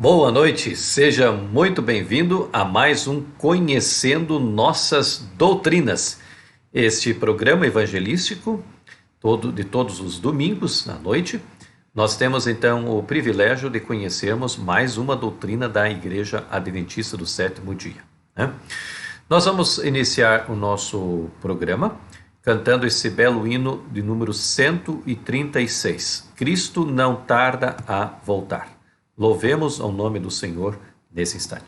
Boa noite, seja muito bem-vindo a mais um Conhecendo Nossas Doutrinas. Este programa evangelístico, de todos os domingos à noite, nós temos então o privilégio de conhecermos mais uma doutrina da Igreja Adventista do Sétimo Dia, né? Nós vamos iniciar o nosso programa cantando esse belo hino de número 136. Cristo não tarda a voltar. Louvemos ao nome do Senhor nesse instante.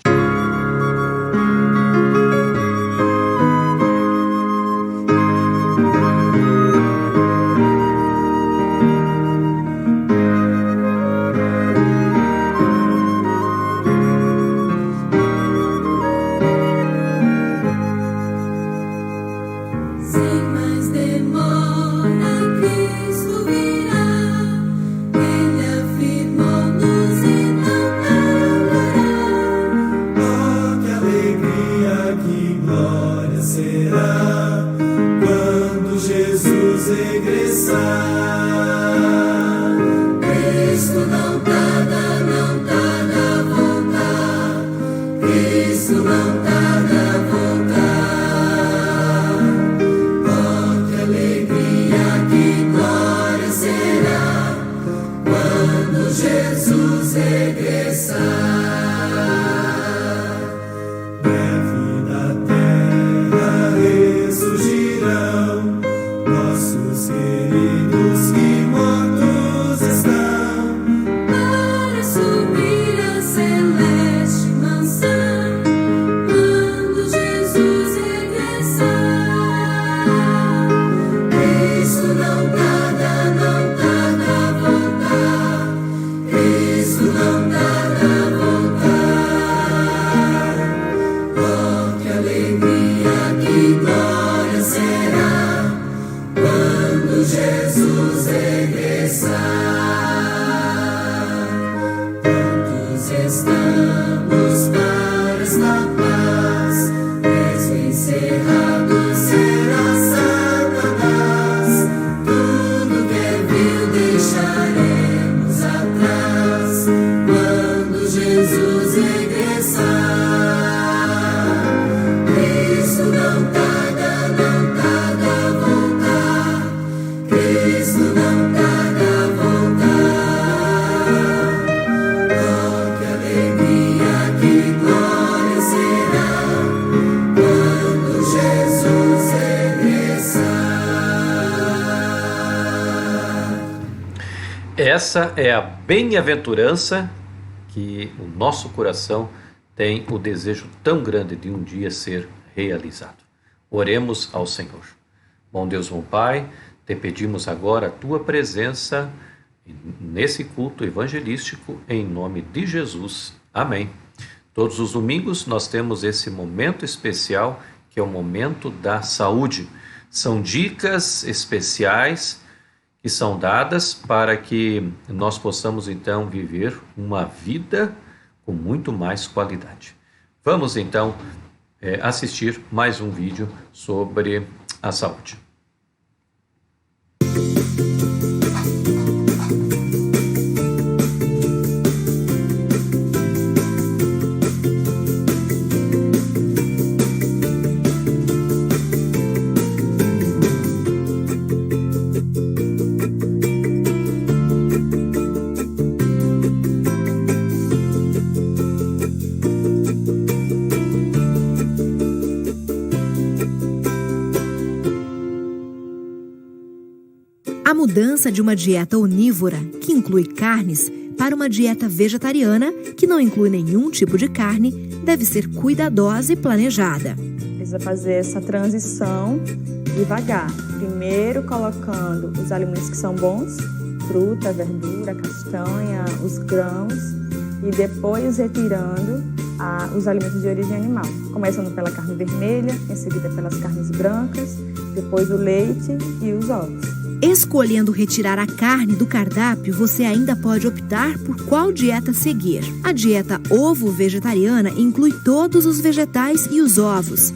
Essa é a bem-aventurança que o nosso coração tem o desejo tão grande de um dia ser realizado. Oremos ao Senhor. Bom Deus, bom Pai, te pedimos agora a tua presença nesse culto evangelístico em nome de Jesus. Amém. Todos os domingos nós temos esse momento especial que é o momento da saúde. São dicas especiais que são dadas para que nós possamos então viver uma vida com muito mais qualidade. Vamos então assistir mais um vídeo sobre a saúde. A mudança de uma dieta onívora, que inclui carnes, para uma dieta vegetariana, que não inclui nenhum tipo de carne, deve ser cuidadosa e planejada. Precisa fazer essa transição devagar. Primeiro colocando os alimentos que são bons, fruta, verdura, castanha, os grãos, e depois retirando os alimentos de origem animal. Começando pela carne vermelha, em seguida pelas carnes brancas, depois o leite e os ovos. Escolhendo retirar a carne do cardápio, você ainda pode optar por qual dieta seguir. A dieta ovo-vegetariana inclui todos os vegetais e os ovos.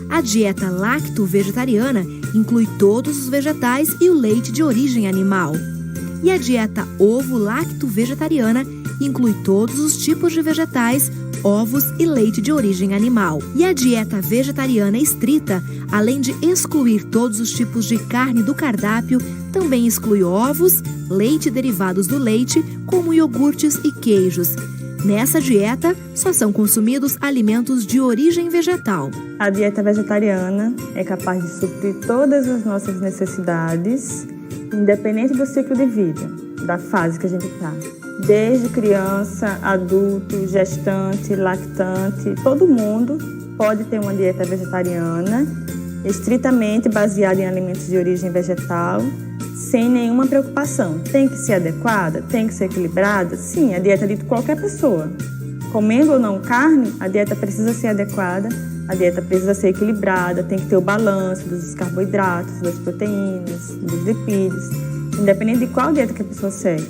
A dieta lacto-vegetariana inclui todos os vegetais e o leite de origem animal. E a dieta ovo-lacto-vegetariana inclui todos os tipos de vegetais, ovos e leite de origem animal. E a dieta vegetariana estrita, além de excluir todos os tipos de carne do cardápio, também exclui ovos, leite e derivados do leite, como iogurtes e queijos. Nessa dieta, só são consumidos alimentos de origem vegetal. A dieta vegetariana é capaz de suprir todas as nossas necessidades, independente do ciclo de vida, da fase que a gente está. Desde criança, adulto, gestante, lactante, todo mundo pode ter uma dieta vegetariana, estritamente baseada em alimentos de origem vegetal, sem nenhuma preocupação. Tem que ser adequada? Tem que ser equilibrada? Sim, a dieta de qualquer pessoa. Comendo ou não carne, a dieta precisa ser adequada, a dieta precisa ser equilibrada, tem que ter o balanço dos carboidratos, das proteínas, dos lipídios, independente de qual dieta que a pessoa segue.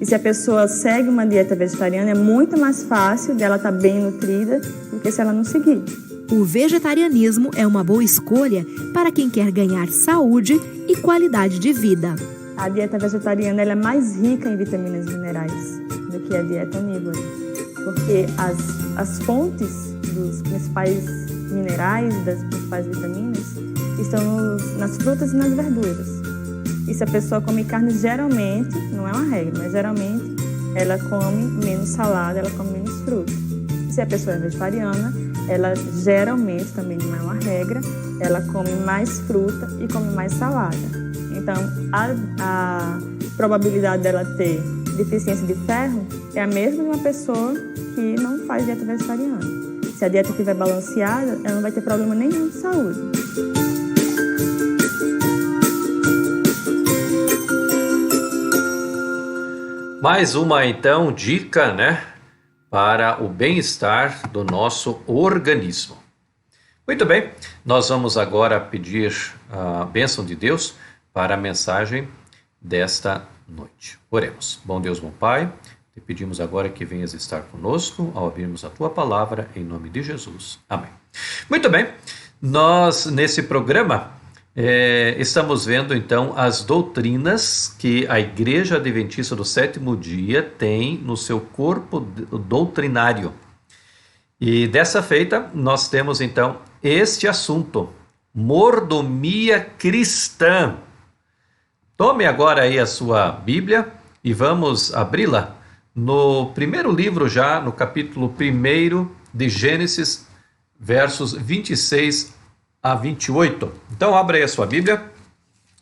E se a pessoa segue uma dieta vegetariana, é muito mais fácil dela estar bem nutrida do que se ela não seguir. O vegetarianismo é uma boa escolha para quem quer ganhar saúde e qualidade de vida. A dieta vegetariana ela é mais rica em vitaminas e minerais do que a dieta onívora, porque as fontes dos principais minerais, das principais vitaminas, estão nas frutas e nas verduras. E se a pessoa come carne, geralmente, não é uma regra, mas geralmente ela come menos salada, ela come menos fruta. Se a pessoa é vegetariana, ela geralmente, também não é uma regra, ela come mais fruta e come mais salada. Então, a probabilidade dela ter deficiência de ferro é a mesma de uma pessoa que não faz dieta vegetariana. Se a dieta estiver balanceada, ela não vai ter problema nenhum de saúde. Mais uma, então, dica, para o bem-estar do nosso organismo. Muito bem, nós vamos agora pedir a bênção de Deus para a mensagem desta noite. Oremos. Bom Deus, bom Pai, te pedimos agora que venhas estar conosco ao abrirmos a Tua Palavra, em nome de Jesus. Amém. Muito bem, nós nesse programa estamos vendo então as doutrinas que a Igreja Adventista do Sétimo Dia tem no seu corpo doutrinário. E dessa feita nós temos então este assunto, mordomia cristã. Tome agora aí a sua Bíblia e vamos abri-la no primeiro livro já, no capítulo 1 de Gênesis, versos 26 a 28. Então abra aí a sua Bíblia.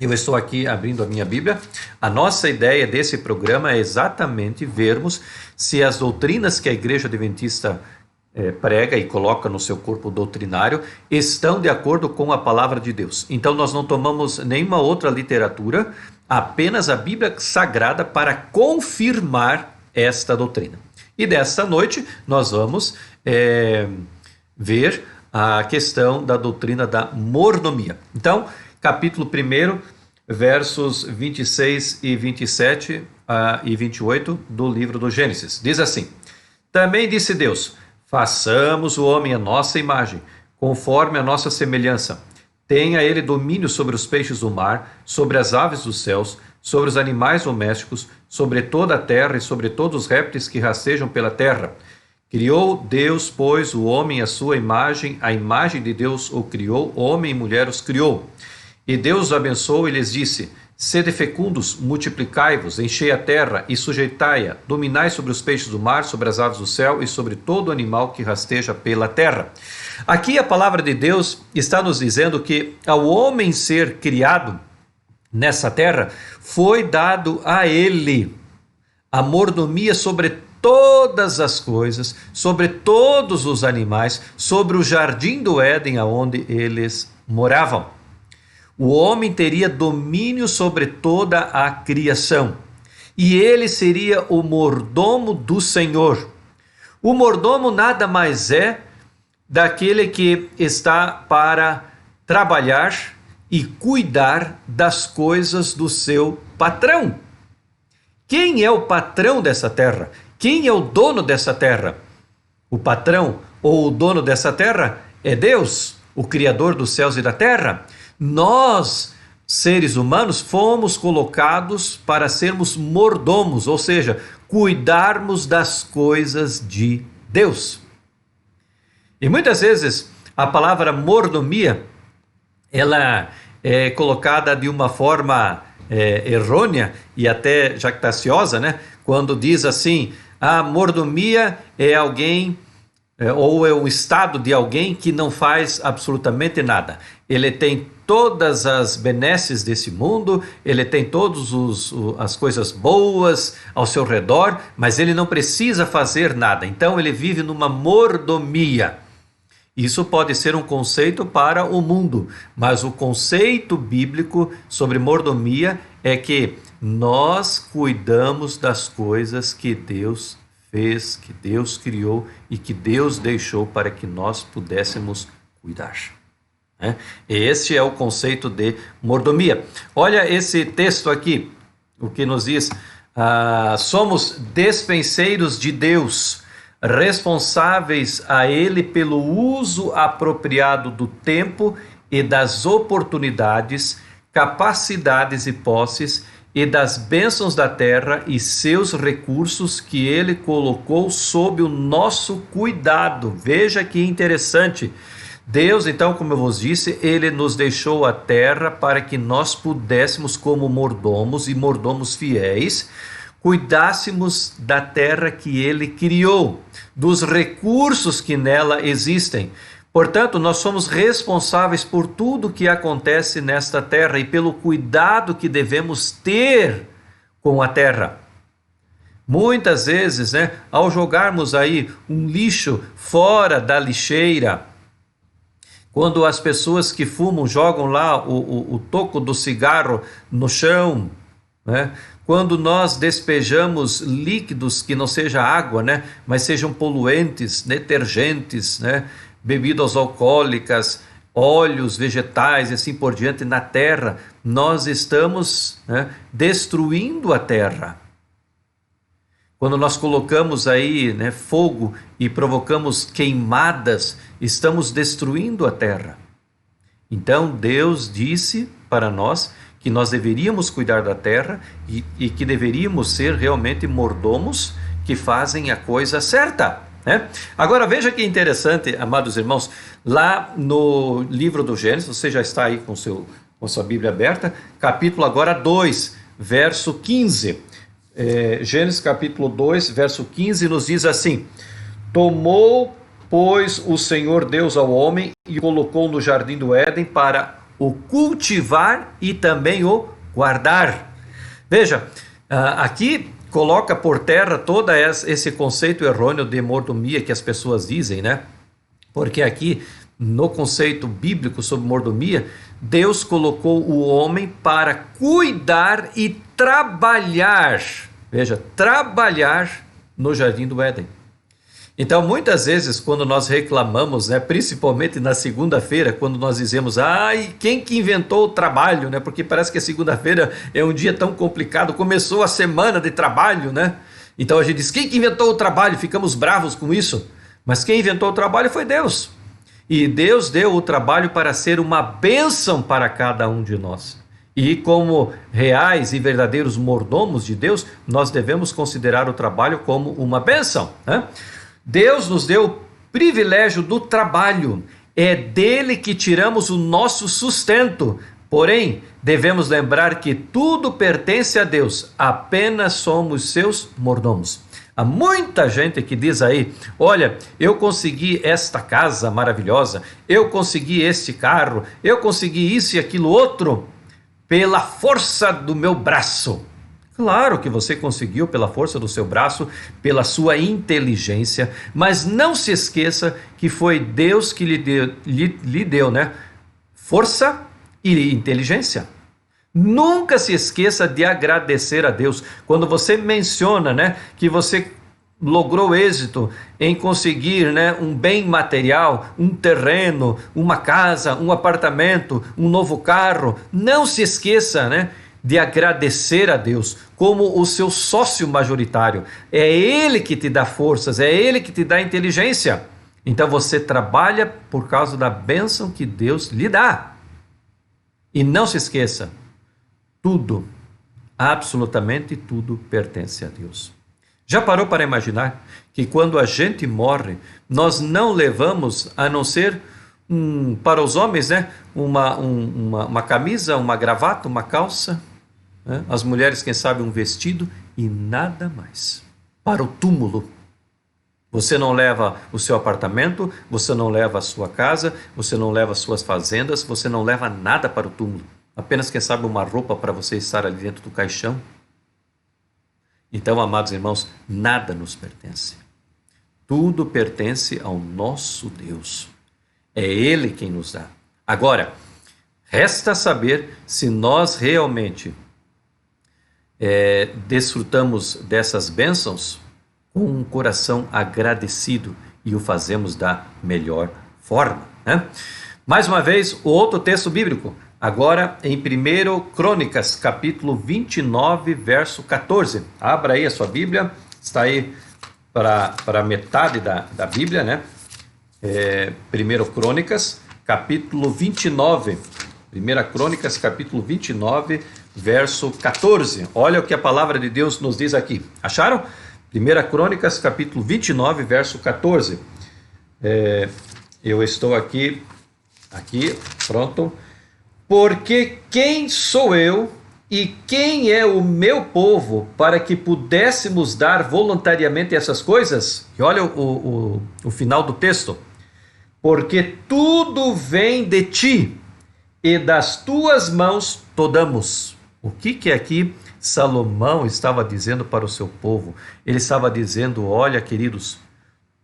Eu estou aqui abrindo a minha Bíblia. A nossa ideia desse programa é exatamente vermos se as doutrinas que a Igreja Adventista prega e coloca no seu corpo doutrinário estão de acordo com a palavra de Deus. Então nós não tomamos nenhuma outra literatura, apenas a Bíblia Sagrada para confirmar esta doutrina. E desta noite nós vamos ver a questão da doutrina da mordomia. Então, capítulo 1, versos 26 e 27 e 28 do livro do Gênesis. Diz assim: Também disse Deus, façamos o homem à nossa imagem, conforme a nossa semelhança. Tenha ele domínio sobre os peixes do mar, sobre as aves dos céus, sobre os animais domésticos, sobre toda a terra e sobre todos os répteis que rastejam pela terra. Criou Deus, pois, o homem à sua imagem, a imagem de Deus o criou, homem e mulher os criou. E Deus os abençoou e lhes disse, sede fecundos, multiplicai-vos, enchei a terra e sujeitai-a, dominai sobre os peixes do mar, sobre as aves do céu e sobre todo animal que rasteja pela terra. Aqui a palavra de Deus está nos dizendo que ao homem ser criado nessa terra, foi dado a ele a mordomia sobre todas as coisas, sobre todos os animais, sobre o jardim do Éden, aonde eles moravam. O homem teria domínio sobre toda a criação, e ele seria o mordomo do Senhor. O mordomo nada mais é daquele que está para trabalhar e cuidar das coisas do seu patrão. Quem é o patrão dessa terra? Quem é o dono dessa terra? O patrão ou o dono dessa terra é Deus, o Criador dos céus e da terra. Nós, seres humanos, fomos colocados para sermos mordomos, ou seja, cuidarmos das coisas de Deus. E muitas vezes a palavra mordomia, ela é colocada de uma forma errônea e até jactaciosa, né? Quando diz assim, a mordomia é alguém, ou é o estado de alguém que não faz absolutamente nada. Ele tem todas as benesses desse mundo, ele tem todas as coisas boas ao seu redor, mas ele não precisa fazer nada. Então ele vive numa mordomia. Isso pode ser um conceito para o mundo, mas o conceito bíblico sobre mordomia é que nós cuidamos das coisas que Deus fez, que Deus criou e que Deus deixou para que nós pudéssemos cuidar. Este é o conceito de mordomia. Olha esse texto aqui, o que nos diz: somos despenseiros de Deus, responsáveis a Ele pelo uso apropriado do tempo e das oportunidades, capacidades e posses e das bênçãos da terra e seus recursos que Ele colocou sob o nosso cuidado. Veja que interessante. Deus, então, como eu vos disse, Ele nos deixou a terra para que nós pudéssemos, como mordomos e mordomos fiéis, cuidássemos da terra que Ele criou, dos recursos que nela existem. Portanto, nós somos responsáveis por tudo que acontece nesta terra e pelo cuidado que devemos ter com a terra. Muitas vezes, ao jogarmos aí um lixo fora da lixeira, quando as pessoas que fumam jogam lá o toco do cigarro no chão, quando nós despejamos líquidos que não seja água, mas sejam poluentes, detergentes, bebidas alcoólicas, óleos vegetais e assim por diante na terra, nós estamos destruindo a terra. Quando nós colocamos aí fogo e provocamos queimadas, estamos destruindo a terra. Então Deus disse para nós que nós deveríamos cuidar da terra e que deveríamos ser realmente mordomos que fazem a coisa certa. Agora veja que interessante, amados irmãos, lá no livro do Gênesis, você já está aí com sua Bíblia aberta, capítulo agora 2, verso 15. Gênesis capítulo 2, verso 15 nos diz assim: tomou, pois, o Senhor Deus ao homem e o colocou no jardim do Éden para o cultivar e também o guardar. Veja, aqui coloca por terra todo esse conceito errôneo de mordomia que as pessoas dizem, porque aqui no conceito bíblico sobre mordomia, Deus colocou o homem para cuidar e trabalhar, veja, trabalhar no jardim do Éden. Então, muitas vezes, quando nós reclamamos, principalmente na segunda-feira, quando nós dizemos, quem que inventou o trabalho, porque parece que a segunda-feira é um dia tão complicado, começou a semana de trabalho, Então a gente diz, quem que inventou o trabalho? Ficamos bravos com isso, mas quem inventou o trabalho foi Deus. E Deus deu o trabalho para ser uma bênção para cada um de nós. E como reais e verdadeiros mordomos de Deus, nós devemos considerar o trabalho como uma bênção. Deus nos deu o privilégio do trabalho. É dele que tiramos o nosso sustento. Porém, devemos lembrar que tudo pertence a Deus. Apenas somos seus mordomos. Há muita gente que diz aí, olha, eu consegui esta casa maravilhosa, eu consegui este carro, eu consegui isso e aquilo outro, pela força do meu braço. Claro que você conseguiu pela força do seu braço, pela sua inteligência, mas não se esqueça que foi Deus que lhe deu, força e inteligência. Nunca se esqueça de agradecer a Deus. Quando você menciona, que você logrou êxito em conseguir, um bem material, um terreno, uma casa, um apartamento, um novo carro, não se esqueça, de agradecer a Deus como o seu sócio majoritário. É Ele que te dá forças, é Ele que te dá inteligência. Então você trabalha por causa da bênção que Deus lhe dá. E não se esqueça, tudo, absolutamente tudo pertence a Deus. Já parou para imaginar que quando a gente morre, nós não levamos, a não ser, para os homens, né, uma camisa, uma gravata, uma calça, né? As mulheres, quem sabe, um vestido e nada mais. Para o túmulo. Você não leva o seu apartamento, você não leva a sua casa, você não leva as suas fazendas, você não leva nada para o túmulo. Apenas, quem sabe, uma roupa para você estar ali dentro do caixão. Então, amados irmãos, nada nos pertence. Tudo pertence ao nosso Deus. É Ele quem nos dá. Agora, resta saber se nós realmente desfrutamos dessas bênçãos com um coração agradecido e o fazemos da melhor forma, né? Mais uma vez, o outro texto bíblico, agora em 1 Crônicas, capítulo 29, verso 14. Abra aí a sua Bíblia, está aí para metade da Bíblia, né? 1 Crônicas, capítulo 29. 1 Crônicas, capítulo 29, verso 14. Olha o que a palavra de Deus nos diz aqui. Acharam? 1 Crônicas, capítulo 29, verso 14. Eu estou aqui, pronto. Porque quem sou eu e quem é o meu povo para que pudéssemos dar voluntariamente essas coisas? E olha o final do texto. Porque tudo vem de ti e das tuas mãos to damos. O que aqui Salomão estava dizendo para o seu povo? Ele estava dizendo, olha, queridos,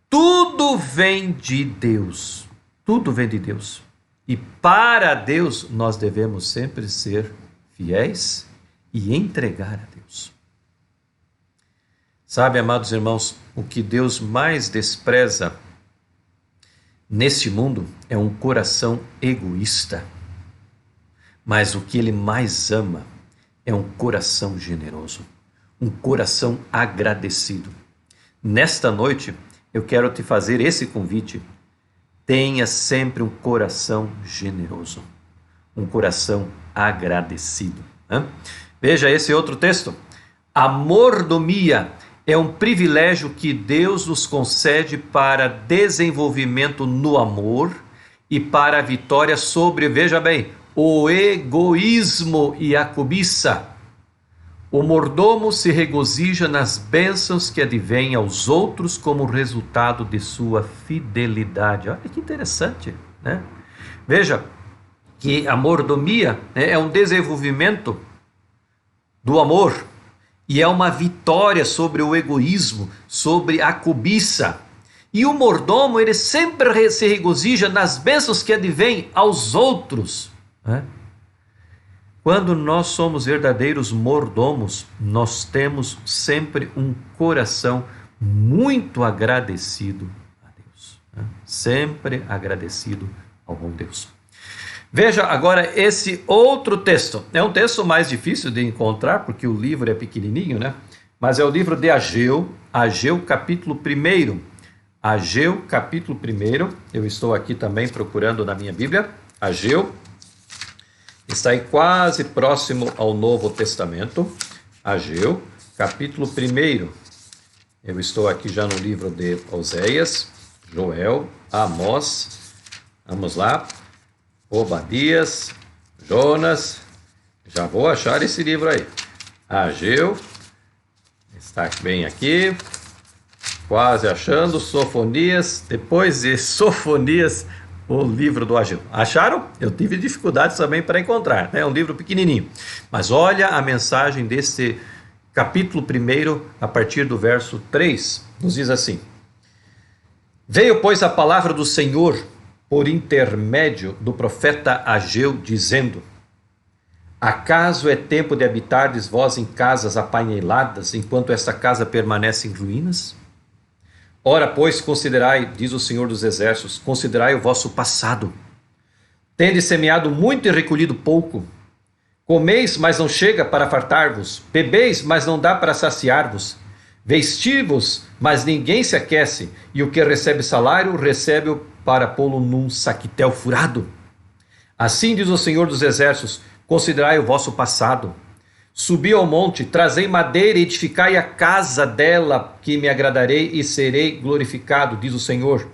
tudo vem de Deus. Tudo vem de Deus. E para Deus nós devemos sempre ser fiéis e entregar a Deus. Sabe, amados irmãos, o que Deus mais despreza neste mundo é um coração egoísta. Mas o que Ele mais ama é um coração generoso, um coração agradecido. Nesta noite, eu quero te fazer esse convite. Tenha sempre um coração generoso, um coração agradecido, né? Veja esse outro texto. A mordomia é um privilégio que Deus nos concede para desenvolvimento no amor e para a vitória sobre, veja bem, o egoísmo e a cobiça. O mordomo se regozija nas bênçãos que advêm aos outros como resultado de sua fidelidade. Olha que interessante, né? Veja que a mordomia, né, é um desenvolvimento do amor e é uma vitória sobre o egoísmo, sobre a cobiça. E o mordomo, ele sempre se regozija nas bênçãos que advêm aos outros, né? Quando nós somos verdadeiros mordomos, nós temos sempre um coração muito agradecido a Deus, né? Sempre agradecido ao bom Deus. Veja agora esse outro texto. É um texto mais difícil de encontrar, porque o livro é pequenininho, né? Mas é o livro de Ageu, capítulo 1. Ageu, capítulo 1. Eu estou aqui também procurando na minha Bíblia. Ageu. Está aí quase próximo ao Novo Testamento. Ageu, capítulo 1. Eu estou aqui já no livro de Oséias, Joel, Amós. Vamos lá. Obadias, Jonas. Já vou achar esse livro aí. Ageu. Está bem aqui. Quase achando. Sofonias. Depois de Sofonias, o livro do Ageu. Acharam? Eu tive dificuldades também para encontrar, né? É um livro pequenininho. Mas olha a mensagem desse capítulo 1, a partir do verso 3. Nos diz assim: Veio, pois, a palavra do Senhor por intermédio do profeta Ageu, dizendo: Acaso é tempo de habitardes vós em casas apaineladas, enquanto esta casa permanece em ruínas? Ora, pois, considerai, diz o Senhor dos Exércitos, considerai o vosso passado. Tendes semeado muito e recolhido pouco. Comeis, mas não chega para fartar-vos. Bebeis, mas não dá para saciar-vos. Vestir-vos, mas ninguém se aquece. E o que recebe salário, recebe-o para pô-lo num saquitel furado. Assim diz o Senhor dos Exércitos, considerai o vosso passado. Subi ao monte, trazei madeira e edificai a casa dela, que me agradarei e serei glorificado, diz o Senhor.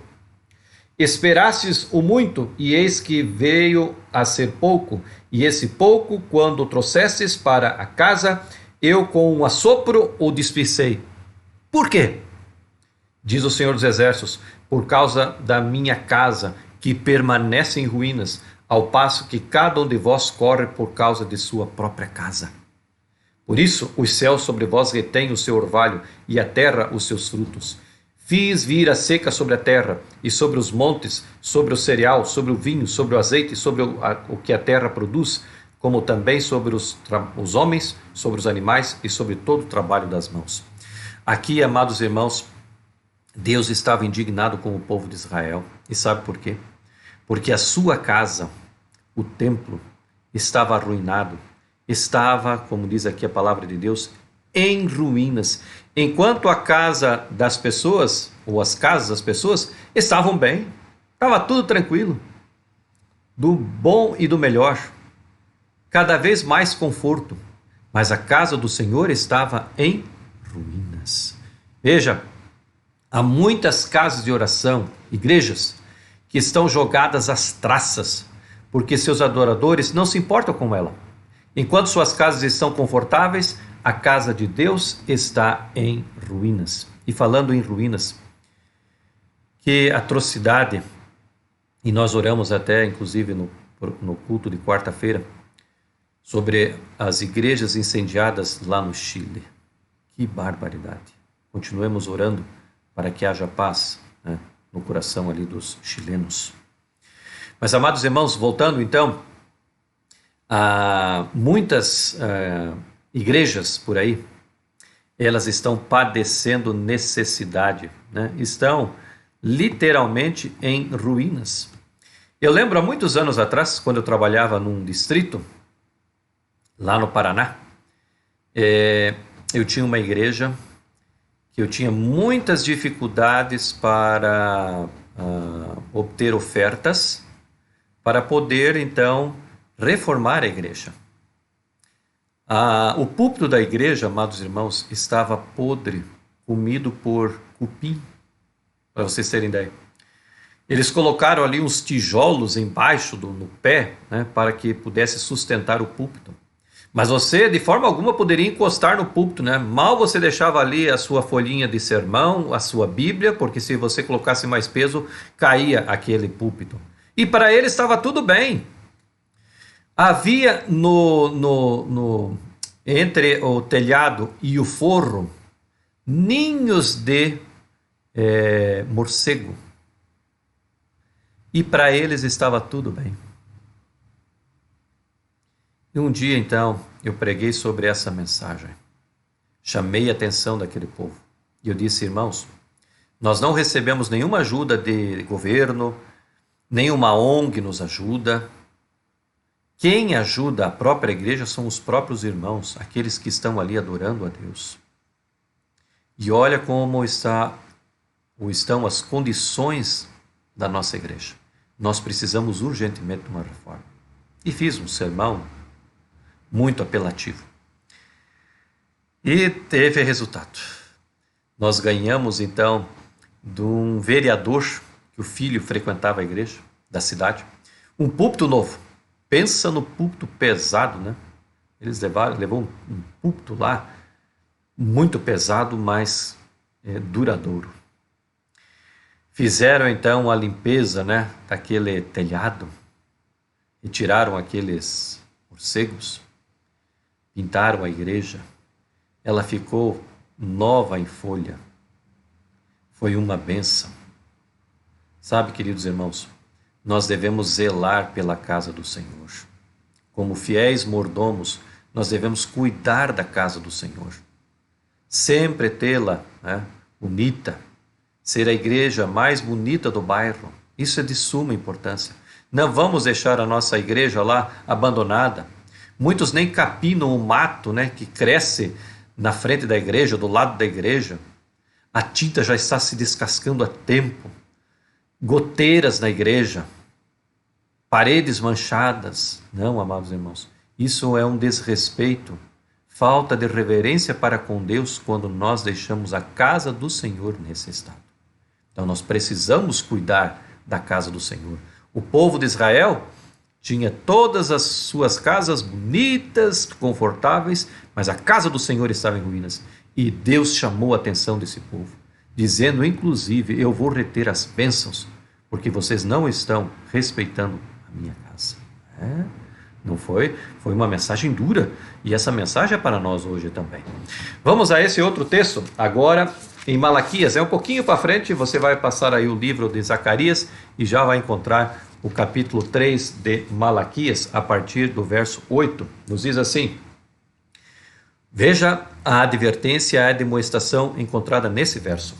Esperastes o muito, e eis que veio a ser pouco, e esse pouco, quando o trouxestes para a casa, eu com um assopro o despicei. Por quê? Diz o Senhor dos Exércitos, por causa da minha casa, que permanece em ruínas, ao passo que cada um de vós corre por causa de sua própria casa. Por isso os céus sobre vós retêm o seu orvalho, e a terra os seus frutos. Fiz vir a seca sobre a terra, e sobre os montes, sobre o cereal, sobre o vinho, sobre o azeite, sobre o que a terra produz, como também sobre os homens, sobre os animais e sobre todo o trabalho das mãos. Aqui, amados irmãos, Deus estava indignado com o povo de Israel. E sabe por quê? Porque a sua casa, o templo, estava arruinado, estava, como diz aqui a palavra de Deus, em ruínas, enquanto a casa das pessoas, ou as casas das pessoas, estavam bem, estava tudo tranquilo, do bom e do melhor, cada vez mais conforto, mas a casa do Senhor estava em ruínas. Veja, há muitas casas de oração, igrejas, que estão jogadas às traças, porque seus adoradores não se importam com ela. Enquanto suas casas estão confortáveis, a casa de Deus está em ruínas. E falando em ruínas, que atrocidade, e nós oramos até, inclusive, no culto de quarta-feira, sobre as igrejas incendiadas lá no Chile. Que barbaridade. Continuemos orando para que haja paz, né, no coração ali dos chilenos. Mas, amados irmãos, voltando então, há muitas igrejas por aí, elas estão padecendo necessidade, né? Estão literalmente em ruínas. Eu lembro há muitos anos atrás, quando eu trabalhava num distrito, lá no Paraná, eu tinha uma igreja que eu tinha muitas dificuldades para obter ofertas, para poder então reformar a igreja. O púlpito da igreja, amados irmãos, estava podre, comido por cupim, para vocês terem ideia. Eles colocaram ali uns tijolos embaixo no pé, né, para que pudesse sustentar o púlpito. Mas você, de forma alguma, poderia encostar no púlpito, né? Mal você deixava ali a sua folhinha de sermão, a sua Bíblia, porque se você colocasse mais peso, caía aquele púlpito. E para ele estava tudo bem. Havia entre o telhado e o forro ninhos de morcego. E para eles estava tudo bem. E um dia, então, eu preguei sobre essa mensagem. Chamei a atenção daquele povo. E eu disse, irmãos, nós não recebemos nenhuma ajuda de governo, nenhuma ONG nos ajuda. Quem ajuda a própria igreja são os próprios irmãos, aqueles que estão ali adorando a Deus. E olha como estão as condições da nossa igreja. Nós precisamos urgentemente de uma reforma. E fiz um sermão muito apelativo. E teve resultado. Nós ganhamos, então, de um vereador, que o filho frequentava a igreja da cidade, um púlpito novo. Pensa no púlpito pesado, né? Eles levou um púlpito lá, muito pesado, mas duradouro. Fizeram, então, a limpeza, né, daquele telhado, e tiraram aqueles morcegos, pintaram a igreja, ela ficou nova em folha. Foi uma bênção. Sabe, queridos irmãos, nós devemos zelar pela casa do Senhor. Como fiéis mordomos, nós devemos cuidar da casa do Senhor. Sempre tê-la, né, bonita, ser a igreja mais bonita do bairro. Isso é de suma importância. Não vamos deixar a nossa igreja lá abandonada. Muitos nem capinam o mato, né, que cresce na frente da igreja, do lado da igreja. A tinta já está se descascando há tempo. Goteiras na igreja. Paredes manchadas. Não, amados irmãos, isso é um desrespeito falta de reverência para com Deus quando nós deixamos a casa do Senhor nesse estado. Então nós precisamos cuidar da casa do Senhor. O povo de Israel tinha todas as suas casas bonitas, confortáveis, mas a casa do Senhor estava em ruínas. E Deus chamou a atenção desse povo, dizendo inclusive: eu vou reter as bênçãos, porque vocês não estão respeitando a minha casa. Não foi? Foi uma mensagem dura, e essa mensagem é para nós hoje também. Vamos a esse outro texto, agora em Malaquias, é um pouquinho para frente, você vai passar aí o livro de Zacarias e já vai encontrar o capítulo 3 de Malaquias, a partir do verso 8, nos diz assim: veja a advertência, a admoestação encontrada nesse verso.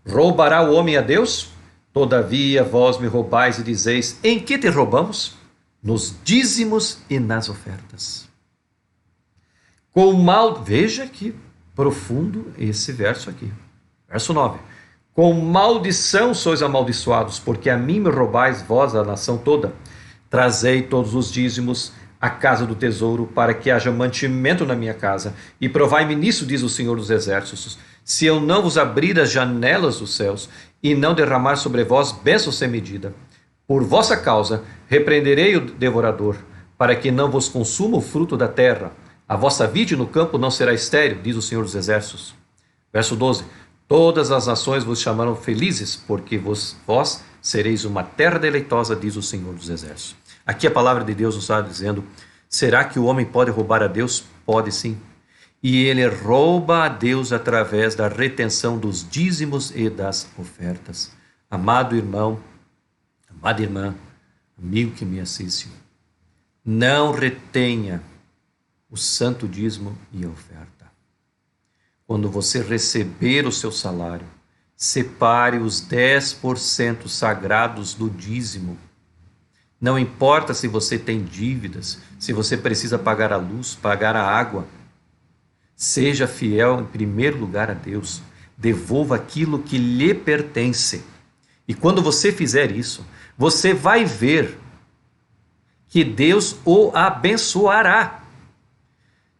Roubará o homem a Deus? Todavia vós me roubais e dizeis: em que te roubamos? Nos dízimos e nas ofertas. Com mal, veja que profundo esse verso aqui. Verso 9. Com maldição sois amaldiçoados, porque a mim me roubais vós, a nação toda. Trazei todos os dízimos à casa do tesouro, para que haja mantimento na minha casa. E provai-me nisso, diz o Senhor dos Exércitos, se eu não vos abrir as janelas dos céus, e não derramar sobre vós bênçãos sem medida. Por vossa causa repreenderei o devorador, para que não vos consuma o fruto da terra. A vossa vide no campo não será estéril, diz o Senhor dos Exércitos. Verso 12. Todas as nações vos chamarão felizes, porque vós sereis uma terra deleitosa, diz o Senhor dos Exércitos. Aqui a palavra de Deus nos está dizendo: será que o homem pode roubar a Deus? Pode sim. E ele rouba a Deus através da retenção dos dízimos e das ofertas. Amado irmão, amada irmã, amigo que me assiste, não retenha o santo dízimo e a oferta. Quando você receber o seu salário, separe os 10% sagrados do dízimo. Não importa se você tem dívidas, se você precisa pagar a luz, pagar a água. Seja fiel em primeiro lugar a Deus. Devolva aquilo que lhe pertence. E quando você fizer isso, você vai ver que Deus o abençoará.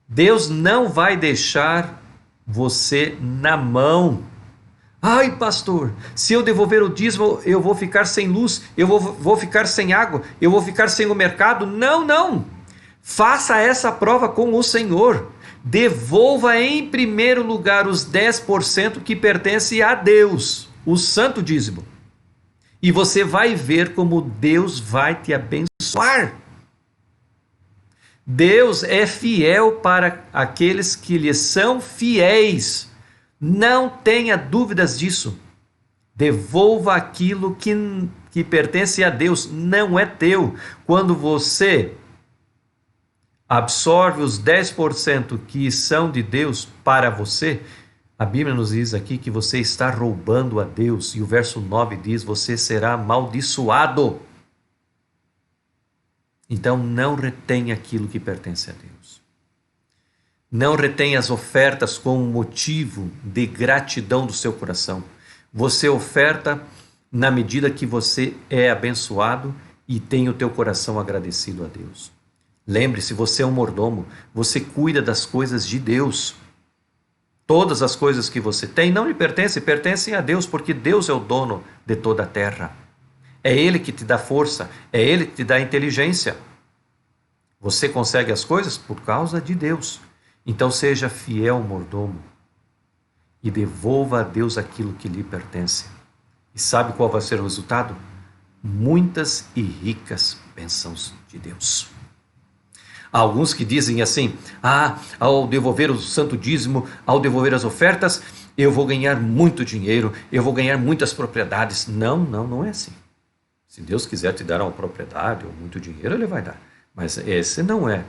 Deus não vai deixar você na mão. Ai, pastor, se eu devolver o dízimo, eu vou ficar sem luz, eu vou ficar sem água, eu vou ficar sem o mercado. Não, não. Faça essa prova com o Senhor. Devolva em primeiro lugar os 10% que pertence a Deus, o santo dízimo. E você vai ver como Deus vai te abençoar. Deus é fiel para aqueles que lhe são fiéis. Não tenha dúvidas disso. Devolva aquilo que pertence a Deus, não é teu. Quando você absorve os 10% que são de Deus para você, a Bíblia nos diz aqui que você está roubando a Deus. E o verso 9 diz: você será amaldiçoado. Então não retenha aquilo que pertence a Deus. Não retenha as ofertas como motivo de gratidão do seu coração. Você oferta na medida que você é abençoado e tem o teu coração agradecido a Deus. Lembre-se, você é um mordomo, você cuida das coisas de Deus. Todas as coisas que você tem não lhe pertencem, pertencem a Deus, porque Deus é o dono de toda a terra. É Ele que te dá força, é Ele que te dá inteligência. Você consegue as coisas por causa de Deus. Então seja fiel mordomo e devolva a Deus aquilo que lhe pertence. E sabe qual vai ser o resultado? Muitas e ricas bênçãos de Deus. Há alguns que dizem assim: ao devolver o santo dízimo, ao devolver as ofertas, eu vou ganhar muito dinheiro, eu vou ganhar muitas propriedades. Não é assim. Se Deus quiser te dar uma propriedade ou muito dinheiro, Ele vai dar. Mas esse não é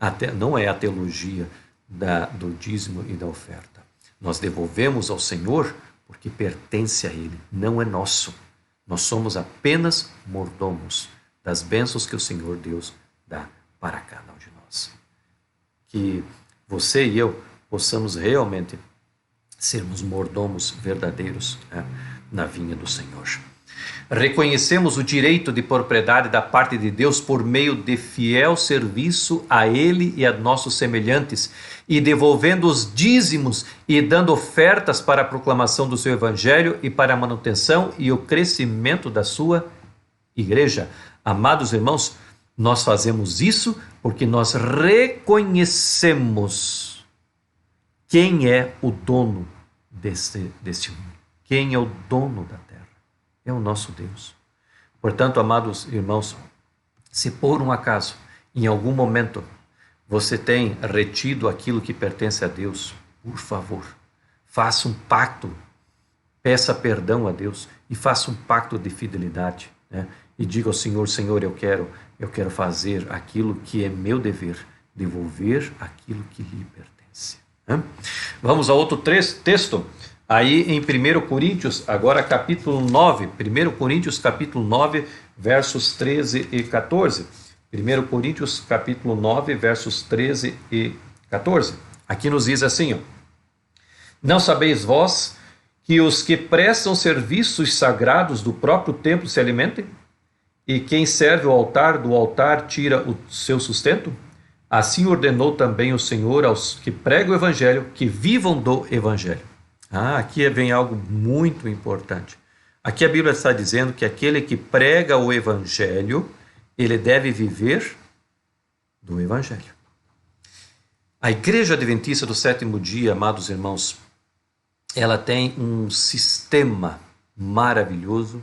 a teologia do dízimo e da oferta. Nós devolvemos ao Senhor porque pertence a Ele, não é nosso. Nós somos apenas mordomos das bênçãos que o Senhor Deus dá para cada um de nós. Que você e eu possamos realmente sermos mordomos verdadeiros na vinha do Senhor. Reconhecemos o direito de propriedade da parte de Deus por meio de fiel serviço a Ele e a nossos semelhantes, e devolvendo os dízimos e dando ofertas para a proclamação do seu evangelho e para a manutenção e o crescimento da sua igreja. Amados irmãos, nós fazemos isso porque nós reconhecemos quem é o dono deste mundo. Quem é o dono da terra? É o nosso Deus. Portanto, amados irmãos, se por um acaso, em algum momento, você tem retido aquilo que pertence a Deus, por favor, faça um pacto, peça perdão a Deus e faça um pacto de fidelidade, né? E diga ao Senhor: Senhor, eu quero fazer aquilo que é meu dever, devolver aquilo que lhe pertence. Né? Vamos a outro texto. Aí em 1 Coríntios, agora capítulo 9, 1 Coríntios capítulo 9, versos 13 e 14. 1 Coríntios capítulo 9, versos 13 e 14. Aqui nos diz assim, ó: Não sabeis vós que os que prestam serviços sagrados do próprio templo se alimentem? E quem serve o altar, do altar tira o seu sustento? Assim ordenou também o Senhor aos que pregam o evangelho, que vivam do evangelho. Aqui vem algo muito importante. Aqui a Bíblia está dizendo que aquele que prega o evangelho, ele deve viver do evangelho. A Igreja Adventista do Sétimo Dia, amados irmãos, ela tem um sistema maravilhoso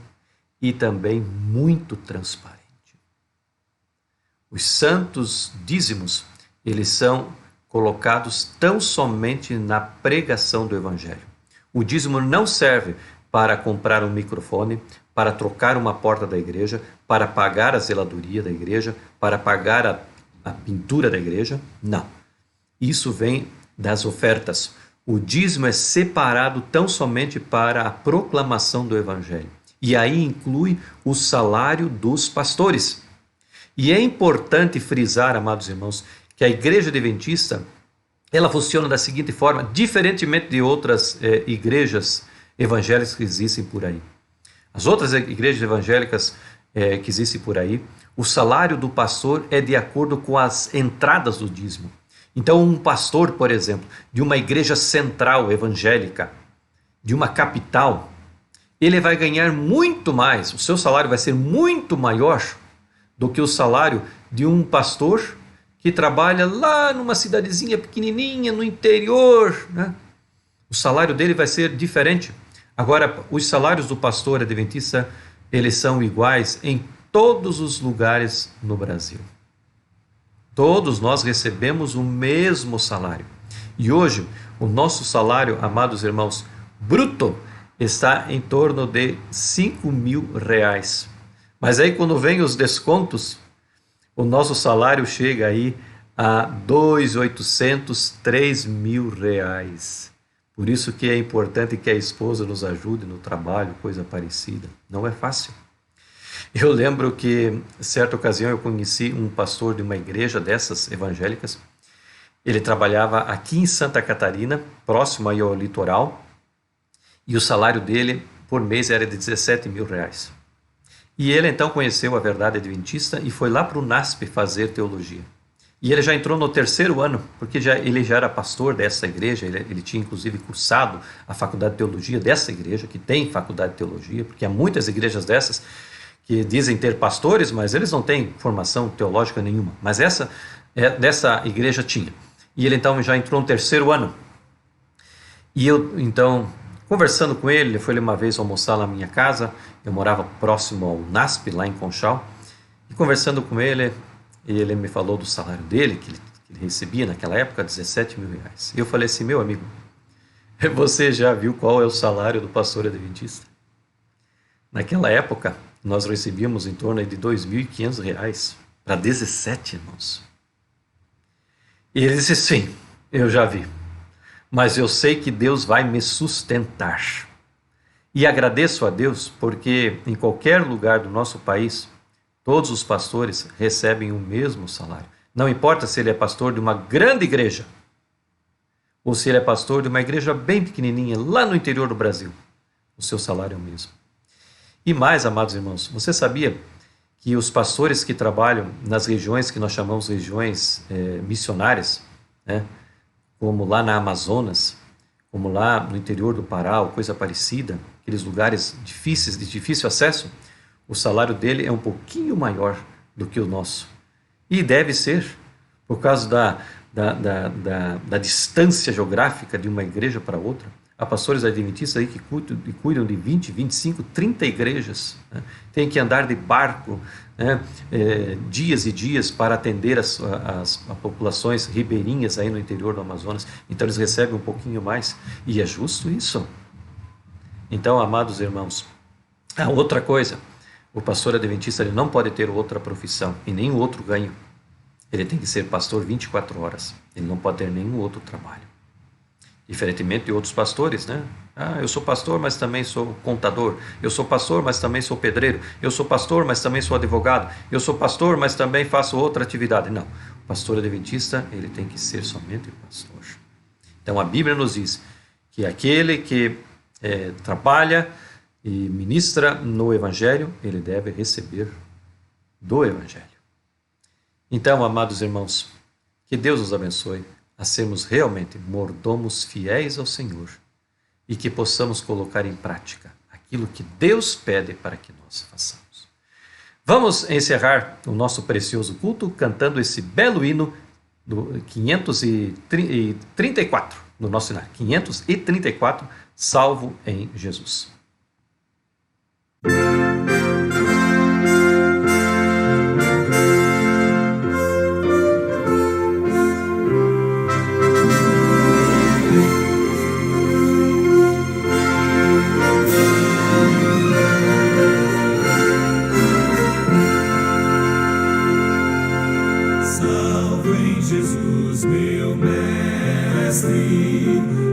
e também muito transparente. Os santos dízimos, eles são colocados tão somente na pregação do evangelho. O dízimo não serve para comprar um microfone, para trocar uma porta da igreja, para pagar a zeladoria da igreja, para pagar a pintura da igreja. Não. Isso vem das ofertas. O dízimo é separado tão somente para a proclamação do evangelho. E aí inclui o salário dos pastores. E é importante frisar, amados irmãos, que a Igreja Adventista, ela funciona da seguinte forma, diferentemente de outras igrejas evangélicas que existem por aí. As outras igrejas evangélicas que existem por aí, o salário do pastor é de acordo com as entradas do dízimo. Então, um pastor, por exemplo, de uma igreja central evangélica, de uma capital, ele vai ganhar muito mais, o seu salário vai ser muito maior do que o salário de um pastor que trabalha lá numa cidadezinha pequenininha, no interior, né? O salário dele vai ser diferente. Agora, os salários do pastor adventista, eles são iguais em todos os lugares no Brasil. Todos nós recebemos o mesmo salário. E hoje, o nosso salário, amados irmãos, bruto, está em torno de R$5.000. Mas aí quando vem os descontos, o nosso salário chega aí a R$2.800, R$3.000. Por isso que é importante que a esposa nos ajude no trabalho, coisa parecida. Não é fácil. Eu lembro que, certa ocasião, eu conheci um pastor de uma igreja dessas evangélicas. Ele trabalhava aqui em Santa Catarina, próximo aí ao litoral, e o salário dele por mês era de R$17.000. E ele então conheceu a verdade adventista e foi lá para o NASP fazer teologia. E ele já entrou no 3º ano, porque ele já era pastor dessa igreja, ele tinha inclusive cursado a faculdade de teologia dessa igreja, que tem faculdade de teologia, porque há muitas igrejas dessas que dizem ter pastores, mas eles não têm formação teológica nenhuma. Mas dessa igreja tinha. E ele então já entrou no 3º ano. E eu então, conversando com ele foi uma vez almoçar na minha casa, eu morava próximo ao NASP, lá em Conchal, e conversando com ele me falou do salário dele, que ele recebia naquela época, R$17.000. E eu falei assim: meu amigo, você já viu qual é o salário do pastor adventista? Naquela época, nós recebíamos em torno de R$2.500 para 17 irmãos. E ele disse: sim, eu já vi, mas eu sei que Deus vai me sustentar. E agradeço a Deus porque em qualquer lugar do nosso país, todos os pastores recebem o mesmo salário. Não importa se ele é pastor de uma grande igreja ou se ele é pastor de uma igreja bem pequenininha lá no interior do Brasil, o seu salário é o mesmo. E mais, amados irmãos, você sabia que os pastores que trabalham nas regiões que nós chamamos regiões missionárias, né, como lá na Amazonas, como lá no interior do Pará, ou coisa parecida, aqueles lugares difíceis, de difícil acesso, o salário dele é um pouquinho maior do que o nosso. E deve ser, por causa da distância geográfica de uma igreja para outra. Há pastores adventistas aí que cuidam de 20, 25, 30 igrejas, né? Tem que andar de barco, né? Dias e dias para atender as populações ribeirinhas aí no interior do Amazonas. Então eles recebem um pouquinho mais. E é justo isso. Então, amados irmãos, a outra coisa, o pastor adventista ele não pode ter outra profissão e nem outro ganho. Ele tem que ser pastor 24 horas. Ele não pode ter nenhum outro trabalho. Diferentemente de outros pastores, né? Eu sou pastor, mas também sou contador. Eu sou pastor, mas também sou pedreiro. Eu sou pastor, mas também sou advogado. Eu sou pastor, mas também faço outra atividade. Não. O pastor adventista, ele tem que ser somente pastor. Então a Bíblia nos diz que aquele que trabalha e ministra no Evangelho, ele deve receber do Evangelho. Então, amados irmãos, que Deus nos abençoe a sermos realmente mordomos fiéis ao Senhor e que possamos colocar em prática aquilo que Deus pede para que nós façamos. Vamos encerrar o nosso precioso culto cantando esse belo hino do 534, no nosso cenário, 534, Salvo em Jesus.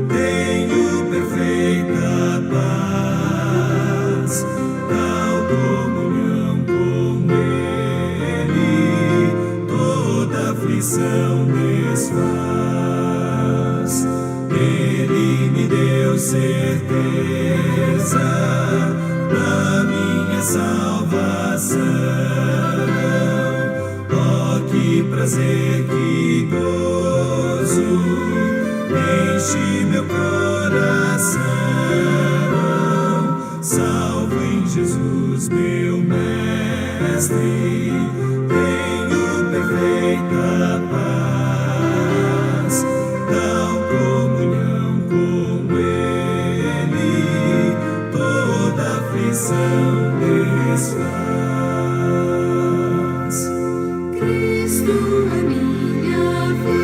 Tenho perfeita paz, tal comunhão com Ele, toda aflição desfaz. Ele me deu certeza da minha salvação. Oh, que prazer, que gozo enche meu coração, salvo em Jesus, meu mestre, tenho perfeita paz, tal comunhão com Ele, toda aflição desfaz. Cristo é minha vida.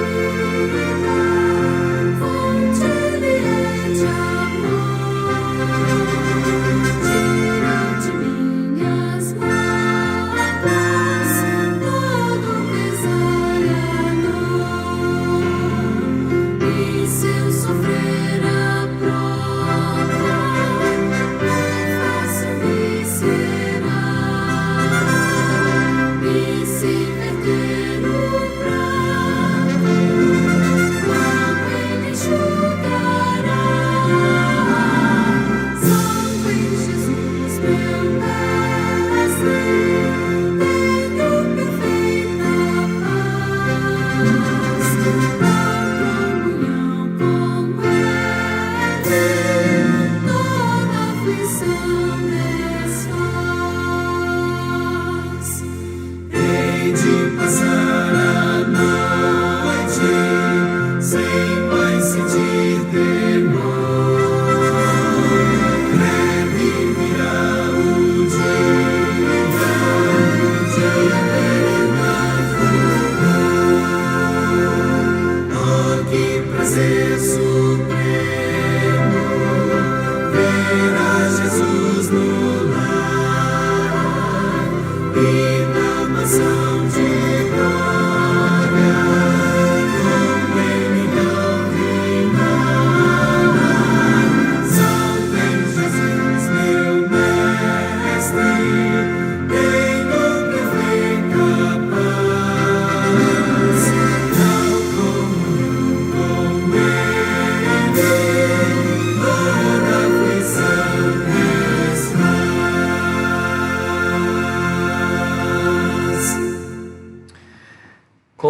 Toda aflição desfaz.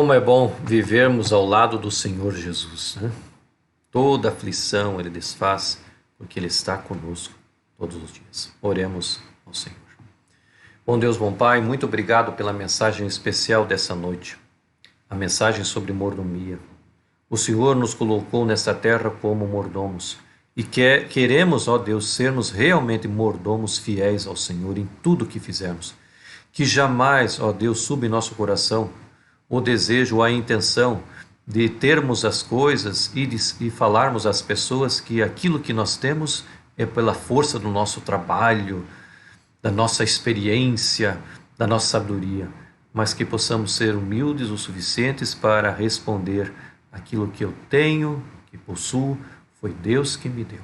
Como é bom vivermos ao lado do Senhor Jesus, né? Toda aflição Ele desfaz, porque Ele está conosco todos os dias. Oremos ao Senhor. Bom Deus, bom Pai, muito obrigado pela mensagem especial dessa noite. A mensagem sobre mordomia. O Senhor nos colocou nesta terra como mordomos. E queremos, ó Deus, sermos realmente mordomos fiéis ao Senhor em tudo que fizermos. Que jamais, ó Deus, suba em nosso coração o desejo ou a intenção de termos as coisas e falarmos às pessoas que aquilo que nós temos é pela força do nosso trabalho, da nossa experiência, da nossa sabedoria, mas que possamos ser humildes o suficientes para responder aquilo que eu tenho, que possuo, foi Deus que me deu.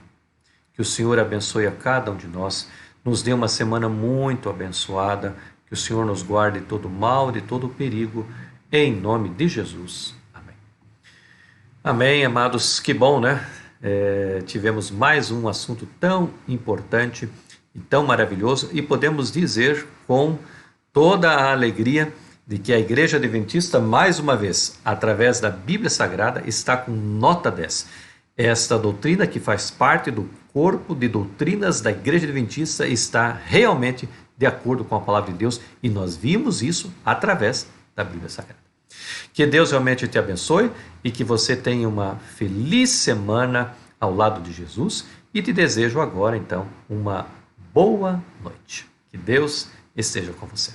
Que o Senhor abençoe a cada um de nós, nos dê uma semana muito abençoada, que o Senhor nos guarde de todo mal, de todo perigo, em nome de Jesus. Amém. Amém, amados. Que bom, né? Tivemos mais um assunto tão importante e tão maravilhoso, e podemos dizer com toda a alegria de que a Igreja Adventista, mais uma vez, através da Bíblia Sagrada, está com nota 10. Esta doutrina, que faz parte do corpo de doutrinas da Igreja Adventista, está realmente de acordo com a Palavra de Deus, e nós vimos isso através da Bíblia Sagrada. Que Deus realmente te abençoe e que você tenha uma feliz semana ao lado de Jesus, e te desejo agora, então, uma boa noite. Que Deus esteja com você.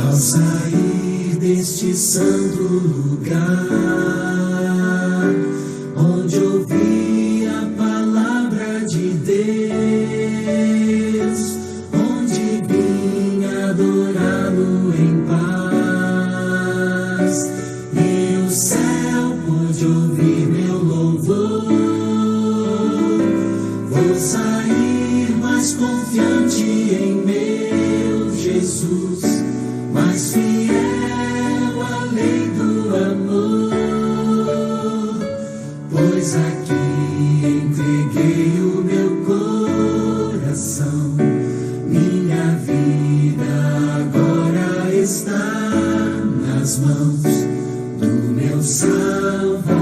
Ao sair deste santo lugar, onde ouvi a palavra de Deus, onde vim adorá-lo em paz, e o céu pôde ouvir meu louvor. Vou sair mais confiante em meu Jesus, mais fiel à lei do amor, pois aqui entreguei o meu coração. Minha vida agora está nas mãos do meu Salvador.